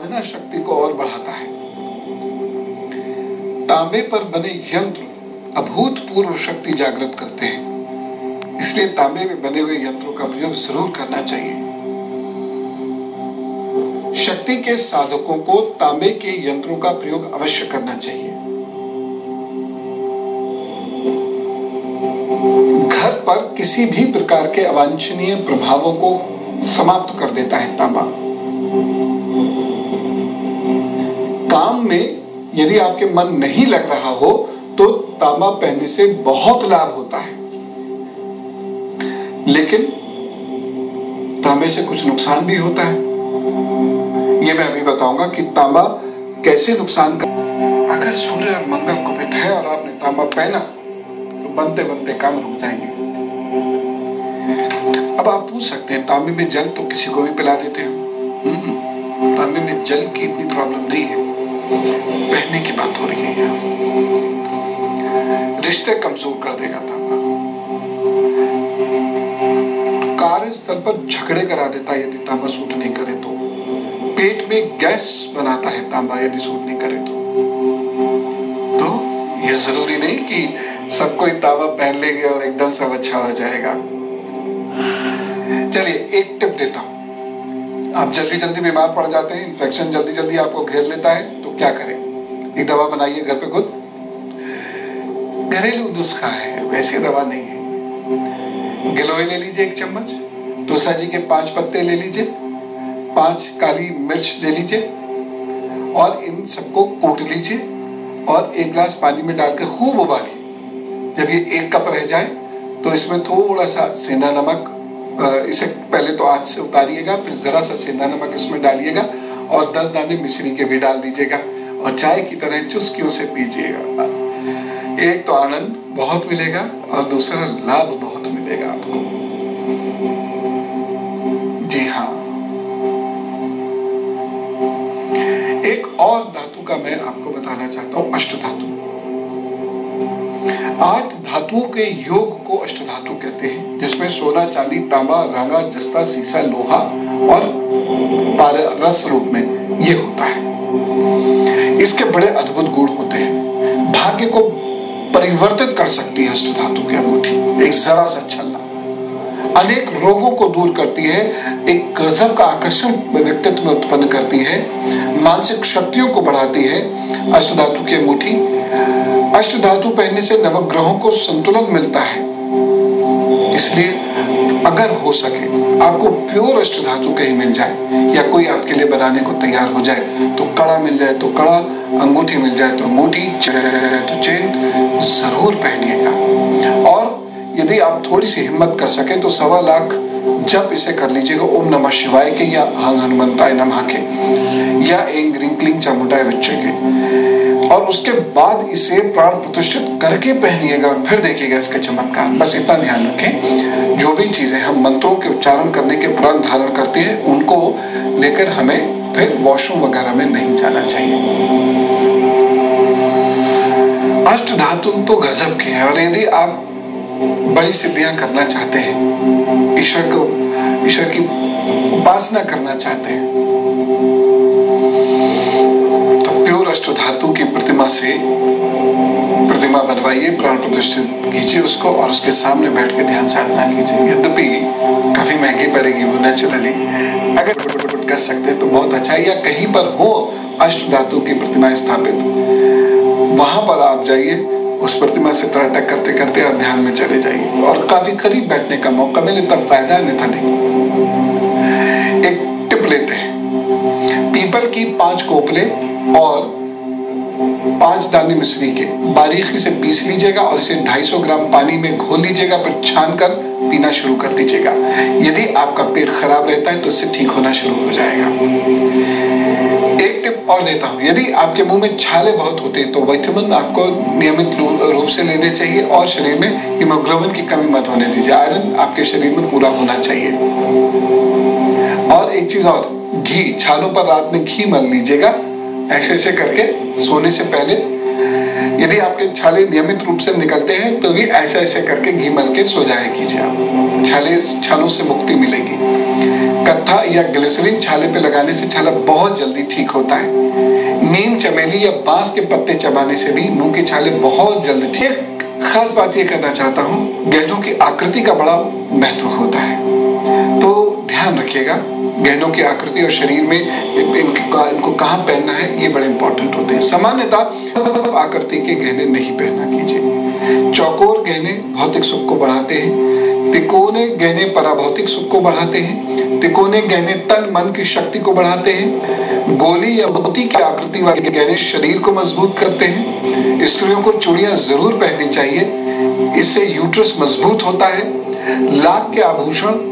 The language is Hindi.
साधना शक्ति को और बढ़ाता है। तांबे पर बने यंत्र अभूतपूर्व शक्ति जागृत करते हैं, इसलिए तांबे में बने हुए यंत्रों का प्रयोग जरूर करना चाहिए। शक्ति के साधकों को तांबे के यंत्रों का प्रयोग अवश्य करना चाहिए। घर पर किसी भी प्रकार के अवांछनीय प्रभावों को समाप्त कर देता है तांबा। काम में यदि आपके मन नहीं लग रहा हो तो तांबा पहनने से बहुत लाभ होता है, लेकिन तांबे से कुछ नुकसान भी होता है। ये मैं अभी बताऊंगा कि तांबा कैसे नुकसान कर। अगर सूर्य और मंगल कुपित है और आपने तांबा पहना तो बनते बनते काम रुक जाएंगे। अब आप पूछ सकते हैं तांबे में जल तो किसी को भी पिला देते हैं। तांबे में जल की इतनी प्रॉब्लम नहीं है, पहनने की बात हो रही है। रिश्ते कमजोर कर देगा तांबा, कार्यस्थल पर झगड़े करा देता है यदि तांबा सूट नहीं करे तो, पेट में गैस बनाता है तांबा यदि सूट नहीं करे तो ये जरूरी नहीं कि सब कोई तांबा पहन लेंगे और एकदम सब अच्छा हो जाएगा। चलिए एक टिप देता हूं। आप जल्दी जल्दी बीमार पड़ जाते हैं, इन्फेक्शन जल्दी जल्दी आपको घेर लेता है, तो क्या करें? एक दवा बनाइए घर पे खुद। घरेलू नुस्खा है, वैसे दवा नहीं है। गिलोय ले लीजिए 1 चम्मच, तुलसी जी के 5 पत्ते ले लीजिए, 5 काली मिर्च ले लीजिए और इन सबको कूट लीजिए और 1 गिलास पानी में डाल के खूब उबालिए। जब ये 1 कप रह जाए तो इसमें थोड़ा सा सेंधा नमक, इसे पहले तो आंच से उतारिएगा, फिर जरा सा सेंधा नमक इसमें डालिएगा और 10 दाने मिश्री के भी डाल दीजिएगा और चाय की तरह चुस्कियों से पीजिएगा। एक तो आनंद बहुत मिलेगा और दूसरा लाभ बहुत मिलेगा आपको। जी हाँ, एक और धातु का मैं आपको बताना चाहता हूं, अष्ट धातु। 8 धातुओं के योग को अष्ट धातु कहते हैं, जिसमें सोना, चांदी, तांबा, रांगा, जस्ता, सीसा, लोहा और पारस रूप में ये होता है। इसके बड़े अद्भुत गुण होते हैं। भाग्य को परिवर्तित कर सकती है अष्ट धातु की अंगूठी, एक जरा सा छल्ला अनेक रोगों को दूर करती है, एक गजब का आकर्षण व्यक्तित्व में उत्पन्न करती है, मानसिक शक्तियों को बढ़ाती है अष्ट धातु की अंगूठी। अष्ट धातु पहनने से नवग्रहों को संतुलन मिलता है, इसलिए अगर हो सके आपको प्योर अष्ट धातु कहीं मिल जाए या कोई आपके लिए बनाने को तैयार हो जाए तो कड़ा मिल जाए तो कड़ा, अंगूठी मिल जाए तो अंगूठी, तो चेन जरूर पहनिएगा। और यदि आप थोड़ी सी हिम्मत कर सके तो 1.25 लाख जब इसे कर लीजिएगा ओम नमः शिवाय के या हंग हनुमंताय नमः के या एं ग्रीं क्लीं चामुंडाय विच्चे के, और उसके बाद इसे प्राण प्रतिष्ठित करके पहनिएगा और फिर देखिएगा इसका चमत्कार। बस इतना ध्यान रखें, जो भी चीजें हम मंत्रों के उच्चारण करने के उपरांत धारण करते हैं उनको लेकर हमें फिर वॉशरूम वगैरह में नहीं जाना चाहिए। अष्ट धातु तो गजब के हैं, और यदि आप बड़ी सिद्धियां करना चाहते हैं, ईश्वर की उपासना करना चाहते हैं, तो प्योर अष्ट धातु की प्रतिमा बनवाइए, प्राण प्रतिष्ठित कीजिए उसको और उसके सामने बैठ के ध्यान साधना कीजिए। यद्यपि काफी महंगी पड़ेगी वो नेचुरली, अगर कर सकते हैं तो बहुत अच्छा है। या कहीं पर हो अष्ट धातु की प्रतिमा स्थापित, वहां पर आप जाइए, उस प्रतिमा से त्राटक करते करते आप ध्यान में चले जाइए और काफी करीब बैठने का मौका मिले तब फायदा, अन्यथा नहीं। एक टिप लेते हैं, पीपल की 5 कोपले और 5 दाने मिश्री के बारीकी से पीस लीजिएगा और इसे 250 ग्राम पानी में घोल लीजिएगा, फिर छान कर पीना शुरू कर दीजिएगा। यदि आपका पेट खराब रहता है तो इससे ठीक होना शुरू हो जाएगा। एक टिप और देता हूं, यदि आपके मुंह में छाले बहुत होते हैं तो विटामिन आपको नियमित रूप से लेने चाहिए और शरीर में हीमोग्लोबिन की कमी मत होने दीजिए। आयरन आपके शरीर में पूरा होना चाहिए। और एक चीज और, घी, छालों पर रात में घी मल लीजिएगा ऐसे ऐसे करके सोने से पहले। यदि आपके छाले नियमित रूप से निकलते हैं तो भी ऐसे ऐसे करके घी मल के सो जाया कीजिए आप, छालों से मुक्ति मिलेगी। कत्था या ग्लिसरीन छाले पे लगाने से छाला बहुत जल्दी ठीक होता है। नीम, चमेली या बांस के पत्ते चबाने से भी मुंह के छाले बहुत जल्दी ठीक। खास बात ये करना चाहता हूँ, गहनों की आकृति का बड़ा महत्व होता है, तो ध्यान रखिएगा गहनों की आकृति और शरीर में इनको कहाँ पहनना है, ये बड़े इंपॉर्टेंट होते हैं। सामान्यतः आकृति के गहने नहीं पहना कीजिए। चौकोर गहने भौतिक सुख को बढ़ाते हैं, तिकोने गहने पराभौतिक सुख को बढ़ाते हैं, तिकोने गहने तन मन की शक्ति को बढ़ाते हैं, गोली या मोती की आकृति वाले गहने शरीर को मजबूत करते हैं। स्त्रियों को चूड़ियां जरूर पहननी चाहिए, इससे यूट्रस मजबूत होता है। लाख के आभूषण